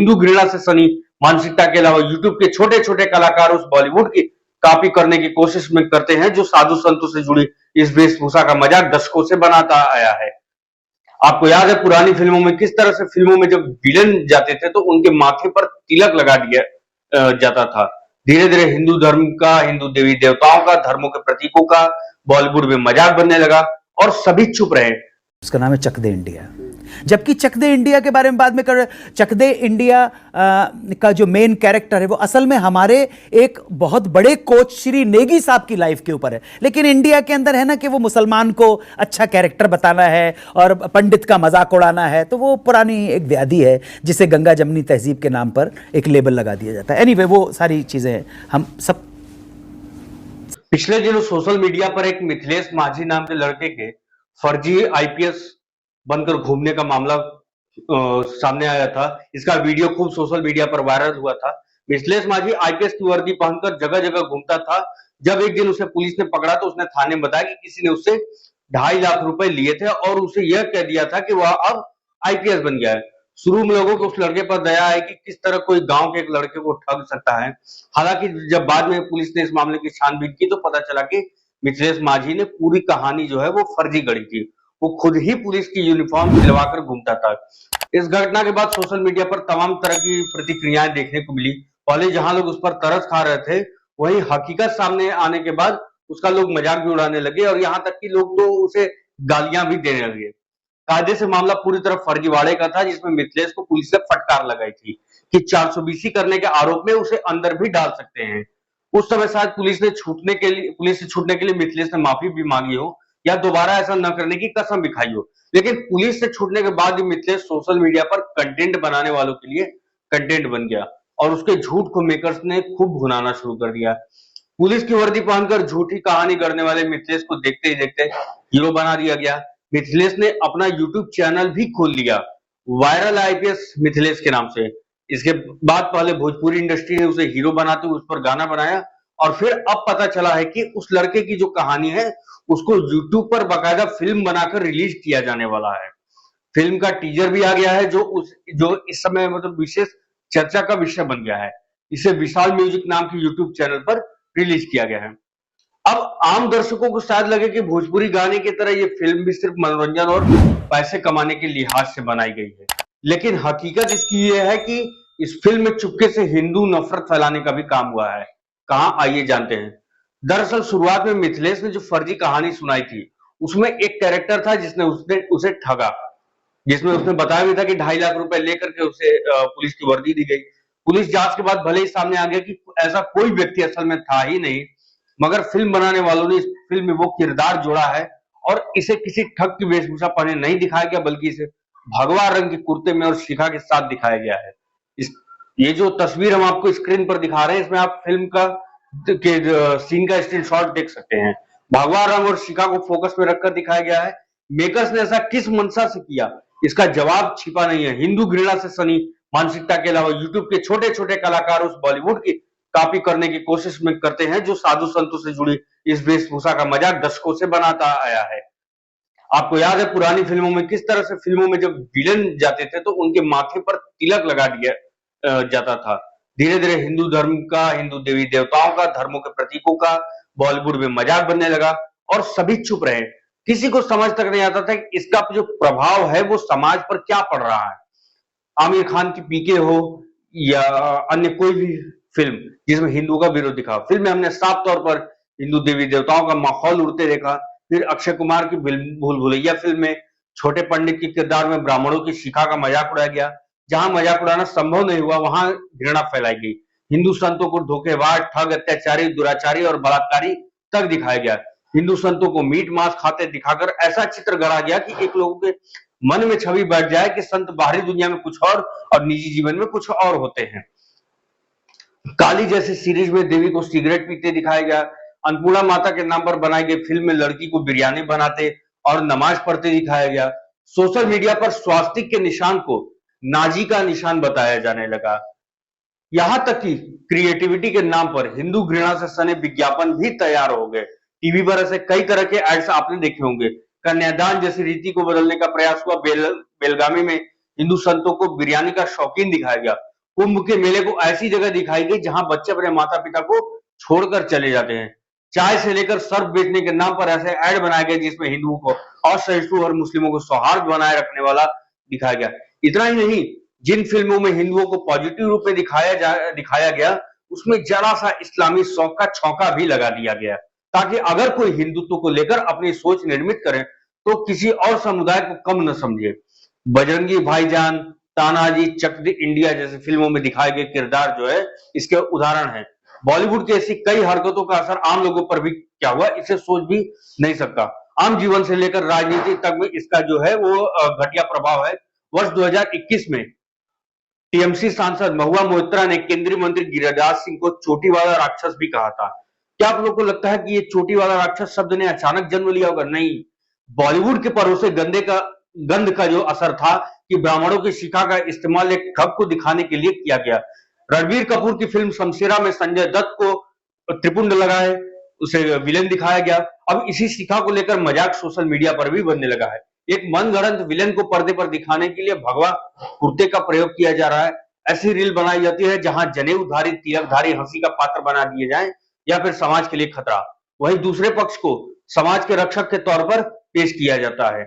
हिंदू घृणा से सनी मानसिकता के अलावा यूट्यूब के छोटे छोटे कलाकार उस बॉलीवुड की कॉपी करने की कोशिश में करते हैं जो साधु संतों से जुड़ी इस वेशभूषा का मजाक दशकों से बनाता आया है। आपको याद है पुरानी फिल्मों में किस तरह से फिल्मों में जब विलन जाते थे तो उनके माथे पर तिलक लगा दिया जाता था। धीरे धीरे हिंदू धर्म का, हिंदू देवी देवताओं का, धर्मों के प्रतीकों का बॉलीवुड में मजाक बनने लगा और सभी चुप रहे। उसका नाम है चक दे इंडिया। जबकि चक दे इंडिया के बारे में बाद में कर, चक दे इंडिया का जो मेन कैरेक्टर है वो असल में हमारे एक बहुत बड़े कोच श्री नेगी साहब की लाइफ के ऊपर है। लेकिन इंडिया के अंदर है ना कि वो मुसलमान को अच्छा कैरेक्टर बताना है और पंडित का मजाक उड़ाना है, तो वो पुरानी एक व्याधि है जिसे गंगा जमनी तहजीब के नाम पर एक लेबल लगा दिया जाता है। एनीवे वो सारी चीजें हम सब। पिछले दिनों सोशल मीडिया पर एक मिथिलेश माझी नाम के लड़के के फर्जी आईपीएस बनकर घूमने का मामला सामने आया था। इसका वीडियो खूब सोशल मीडिया पर वायरल हुआ था। मिथिलेश माझी आईपीएस की वर्दी पहनकर जगह जगह घूमता था। जब एक दिन उसे पुलिस ने पकड़ा तो उसने थाने में बताया कि किसी ने उससे 2.5 लाख रुपए लिए थे और उसे यह कह दिया था कि वह अब आईपीएस बन गया है। शुरू में लोगों को उस लड़के पर दया है कि किस तरह कोई गांव के एक लड़के को ठग सकता है। हालांकि जब बाद में पुलिस ने इस मामले की छानबीन की तो पता चला कि मिथिलेश माझी ने पूरी कहानी जो है वो फर्जी गढ़ी थी। वो खुद ही पुलिस की यूनिफॉर्म दिलवाकर घूमता था। इस घटना के बाद सोशल मीडिया पर तमाम तरह की प्रतिक्रियाएं देखने को मिली। पहले जहां लोग उस पर तरस खा रहे थे, वहीं हकीकत सामने आने के बाद उसका लोग मजाक भी उड़ाने लगे और यहाँ तक कि लोग तो उसे गालियां भी देने लगे। कायदे से मामला पूरी तरह फर्जीवाड़े का था, जिसमें मिथिलेश को पुलिस ने फटकार लगाई थी कि 420 करने के आरोप में उसे अंदर भी डाल सकते हैं। उस समय शायद पुलिस से छूटने के लिए मिथिलेश ने माफी भी मांगी हो या दोबारा ऐसा न करने की कसम भी खाई हो। लेकिन पुलिस से छूटने के बाद भी मिथिलेश सोशल मीडिया पर कंटेंट बनाने वालों के लिए कंटेंट बन गया और उसके झूठ को मेकर्स ने खूब भुनाना शुरू कर दिया। पुलिस की वर्दी पहनकर झूठी कहानी गढ़ने वाले मिथिलेश को देखते ही देखते हीरो बना दिया गया। मिथिलेश ने अपना यूट्यूब चैनल भी खोल लिया, वायरल आईपीएस मिथिलेश के नाम से। इसके बाद पहले भोजपुरी इंडस्ट्री ने उसे हीरो बनाते हुए उस पर गाना बनाया और फिर अब पता चला है कि उस लड़के की जो कहानी है उसको यूट्यूब पर बाकायदा फिल्म बनाकर रिलीज किया जाने वाला है। फिल्म का टीजर भी आ गया है जो इस समय मतलब विशेष चर्चा का विषय बन गया है। इसे विशाल म्यूजिक नाम के यूट्यूब चैनल पर रिलीज किया गया है। अब आम दर्शकों को शायद लगे कि भोजपुरी गाने की तरह ये फिल्म भी सिर्फ मनोरंजन और पैसे कमाने के लिहाज से बनाई गई है, लेकिन हकीकत इसकी ये है कि इस फिल्म में चुपके से हिंदू नफरत फैलाने का भी काम हुआ है। कहां, आइए जानते हैं। दरअसल शुरुआत में मिथिलेश ने जो फर्जी कहानी सुनाई थी उसमें एक कैरेक्टर था जिसने उसे ठगा, जिसमें उसने बताया भी था कि 2.5 लाख रुपए लेकर के उसे पुलिस की वर्दी दी गई। पुलिस जांच के बाद भले ही सामने आ गया कि ऐसा कोई व्यक्ति असल में था ही नहीं, मगर फिल्म बनाने वालों ने इस फिल्म में वो किरदार जोड़ा है और इसे किसी ठग की वेशभूषा पहने नहीं दिखाया गया, बल्कि इसे भगवा रंग के कुर्ते में और शिखा के साथ दिखाया गया है। ये जो तस्वीर हम आपको स्क्रीन पर दिखा रहे हैं इसमें आप फिल्म का सीन का स्क्रीनशॉट देख सकते हैं। भगवा रंग और शिखा को फोकस में रखकर दिखाया गया है। मेकर्स ने ऐसा किस मंशा से किया, इसका जवाब छिपा नहीं है। हिंदू घृणा से सनी मानसिकता के अलावा यूट्यूब के छोटे छोटे कलाकार उस बॉलीवुड की कॉपी करने की कोशिश में करते हैं जो साधु संतों से जुड़ी इस वेशभूषा का मजाक दशकों से बनाता आया है। आपको याद है पुरानी फिल्मों में किस तरह से फिल्मों में जब विलन जाते थे तो उनके माथे पर तिलक लगा दिया जाता था। धीरे धीरे हिंदू धर्म का, हिंदू देवी देवताओं का, धर्मों के प्रतीकों का बॉलीवुड में मजाक बनने लगा और सभी चुप रहे। किसी को समझ तक नहीं आता था कि इसका जो प्रभाव है वो समाज पर क्या पड़ रहा है। आमिर खान की पीके हो या अन्य कोई भी फिल्म जिसमें हिंदू का विरोध दिखा, फिल्म में हमने साफ तौर पर हिंदू देवी देवताओं का माहौल उड़ते देखा। फिर अक्षय कुमार की भूल भुलैया फिल्म में छोटे पंडित के किरदार में ब्राह्मणों की शिखा का मजाक उड़ाया गया। जहां मजाक उड़ाना संभव नहीं हुआ वहां घृणा फैलाई गई। हिंदू संतों को धोखेबाज, ठग, अत्याचारी, दुराचारी और बलात्कारी तक दिखाया गया। हिंदू संतों को मीट मांस खाते दिखाकर ऐसा चित्र गढ़ा गया कि एक लोगों के मन में छवि बैठ जाए कि संत बाहरी दुनिया में कुछ और निजी जीवन में कुछ और होते हैं। काली जैसी सीरीज में देवी को सिगरेट पीते दिखाया गया। अन्नपूर्णा माता के नाम पर बनाई गई फिल्म में लड़की को बिरयानी बनाते और नमाज पढ़ते दिखाया गया। सोशल मीडिया पर स्वास्तिक के निशान को नाजी का निशान बताया जाने लगा। यहां तक कि क्रिएटिविटी के नाम पर हिंदू घृणा से सने विज्ञापन भी तैयार हो गए। टीवी पर ऐसे कई तरह के एड्स आपने देखे होंगे। कन्यादान जैसी रीति को बदलने का प्रयास हुआ। बेलगामी में हिंदू संतों को बिरयानी का शौकीन दिखाया गया। कुंभ के मेले को ऐसी जगह दिखाई गई जहां बच्चे अपने माता पिता को छोड़कर चले जाते हैं। चाय से लेकर सर्फ बेचने के नाम पर ऐसे ऐड बनाए गए जिसमें हिंदुओं को असहिष्णु और मुस्लिमों को सौहार्द बनाए रखने वाला दिखाया गया। इतना ही नहीं, जिन फिल्मों में हिंदुओं को पॉजिटिव रूप में दिखाया गया उसमें जरा सा इस्लामी शौक का छौंका भी लगा दिया गया, ताकि अगर कोई हिंदुत्व को लेकर अपनी सोच निर्मित करे तो किसी और समुदाय को कम न समझे। बजरंगी भाईजान, तानाजी, चक दे इंडिया जैसी फिल्मों में दिखाए गए किरदार जो है इसके उदाहरण है। बॉलीवुड की ऐसी कई हरकतों का असर आम लोगों पर भी क्या हुआ इसे सोच भी नहीं सकता। आम जीवन से लेकर राजनीति तक में इसका जो है वो घटिया प्रभाव है। वर्ष 2021 में टीएमसी सांसद महुआ मोइत्रा ने केंद्रीय मंत्री गिरिराज सिंह को चोटी वाला राक्षस भी कहा था। क्या आप लोगों को लगता है कि ये चोटी वाला राक्षस शब्द ने अचानक जन्म लिया होगा? नहीं, बॉलीवुड के परोसे गंध का जो असर था कि ब्राह्मणों की शिखा का इस्तेमाल एक ठग को दिखाने के लिए किया गया। रणबीर कपूर की फिल्म शमशेरा में संजय दत्त को त्रिपुंड लगा है, उसे विलेन दिखाया गया। अब इसी शिखा को लेकर मजाक सोशल मीडिया पर भी बनने लगा है। एक मनगढ़ंत विलेन को पर्दे पर दिखाने के लिए भगवा कुर्ते का प्रयोग किया जा रहा है। ऐसी रील बनाई जाती है जहां जनेऊधारी तिलकधारी हंसी का पात्र बना दिए जाएं या फिर समाज के लिए खतरा, वहीं दूसरे पक्ष को समाज के रक्षक के तौर पर पेश किया जाता है।